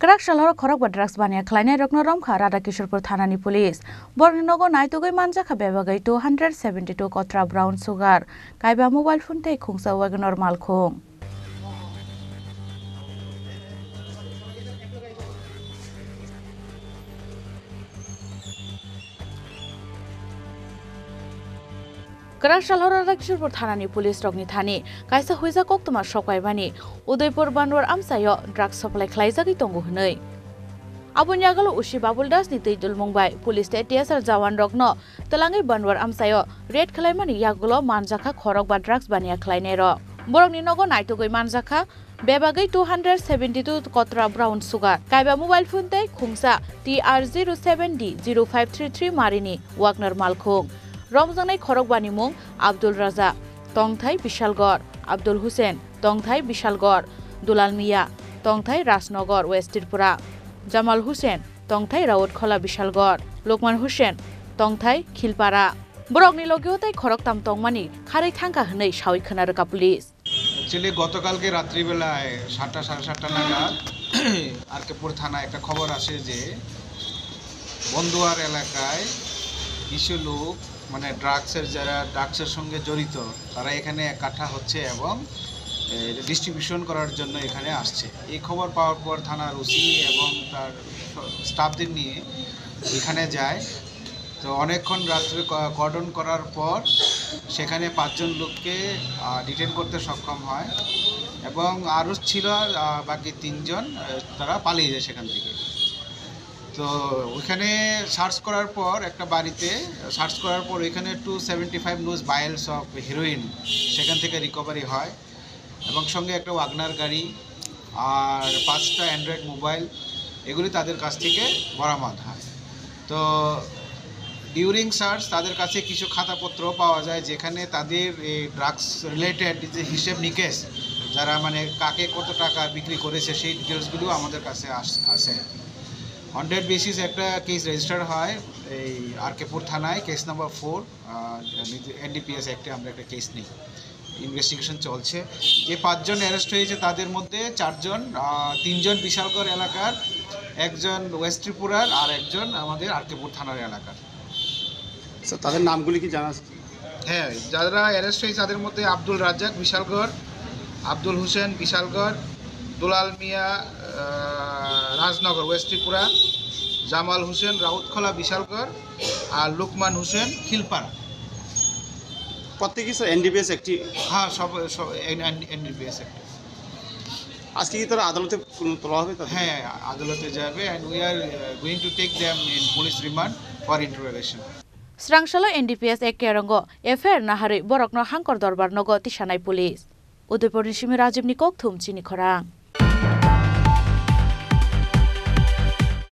Kerak Shalhor Khorok ba drugs bania khlainai rokno romkha Radha Kishorpur thanani police Bornogo naitugoi manjaka bebagai 272 kotra brown sugar kaiba mobile phone tei khungsa wagonor malkhung Kerak Shalhor Radha Kishorpur thanani police rokni thani kaisa huija koktuma sokaibani Udaipur Banwar amsayo drugs supply khlaijagi tongo hnoi Aboni agalo usi Babul Das ni teidul mungbai police te TSR jawan rokno telangai Banwar amsayo red khlaimani yagulo manjaka khorok ba drugs bania khlainai ro borokni nogo naitugoi manjaka bebagai 272 kotra brown sugar kaiba mobile phone tei khungsa TR07D0533 marini wagner malkhung Romjangnai khorok bani mung Abdul Raza Tongthai Bishalgor Abdul Hussein Tongthai Bishalgor Dulal Mia Tongthai Rajnagar West Tripura Jamal Hussein Tongthai Raut Khola Bishalgor Lokman Hussein Tongthai Khilpara Borokni logeotai khorok tam tongmani kharai thangka hnei sawi khonarka police Actually গতকালকে রাত্রি বেলায় 7টা 7:30 নাগাদ আরকেপুর থানায় একটা খবর আসে যে বন্দুয়ার এলাকায় কিছু লোক মানে ড্রাগসের সঙ্গে জড়িত তারা এখানে একাঠা হচ্ছে এবং ডিস্ট্রিবিউশন করার জন্য এখানে আসছে এই খবর পাওয়ার পর থানার ওসি এবং তার স্টাফদের নিয়ে এখানে যায় তো অনেকক্ষণ রাত্রে কর্ডন করার পর সেখানে 5 জন লোককে ডিটেইন করতে সক্ষম হয় এবং আরও ছিল বাকি 3 জন তারা পালিয়ে যায় সেখান থেকে তো ওখানে সার্চ করার পর একটা বাড়িতে সার্চ করার পর এখানে 275 লুজ ভাইলস অফ হেরোইন সেখান থেকে রিকভারি হয় এবং সঙ্গে একটা ওয়াগনার গাড়ি আর 5টা অ্যান্ড্রয়েড মোবাইল এগুলি তাদের কাছ থেকে বরামদ হয় তো ডিউরিং সার্চ তাদের কাছে কিছু খাতাপত্র পাওয়া যায় যেখানে তাদের এই ড্রাগস রিলেটেড যে হিসেব নিকেশ যারা মানে কাকে কত টাকা বিক্রি করেছে সেই ডিটেলসগুলো আমাদের কাছে আসে অন ডেট বেসিস একটা কেস রেজিস্টার হয় এই আরকেপুর থানায় কেস নাম্বার 4 এনডিপিএস অ্যাক্টে আমরা একটা কেস নিই ইনভেস্টিগেশন চলছে যে 5 জন অ্যারেস্ট হয়েছে তাদের মধ্যে 4 জন 3 জন বিশালগড় এলাকার একজন ওয়েস্ট ত্রিপুরার আর একজন আমাদের আরকেপুর থানার এলাকার স্যার তাদের নামগুলি কি জানা আছে হ্যাঁ যারা অ্যারেস্ট হয়েছে তাদের মধ্যে আব্দুল রাজ্জাক বিশালগড় আব্দুল হোসেন বিশালগড় দুলাল মিয়া রাজনগর ওয়েস্ট ত্রিপুরা জামাল হোসেন রাউতখোলা বিশালগড় আর লোকমান হোসেন খিলপাড়া প্রত্যেকই স্যার এনডিপিএস একটি হ্যাঁ সব এনডিপিএস একটি আজকে কি তারা আদালতে তোলা হবে হ্যাঁ আদালতে যাবে and we are going to take them in police remand for interrogation Srangsalo NDPS ekkerango FIR naharui borokno hangkor dorbar nogo tisanai police Udaipur ni Simi Rajib ni Kokthum chini khorang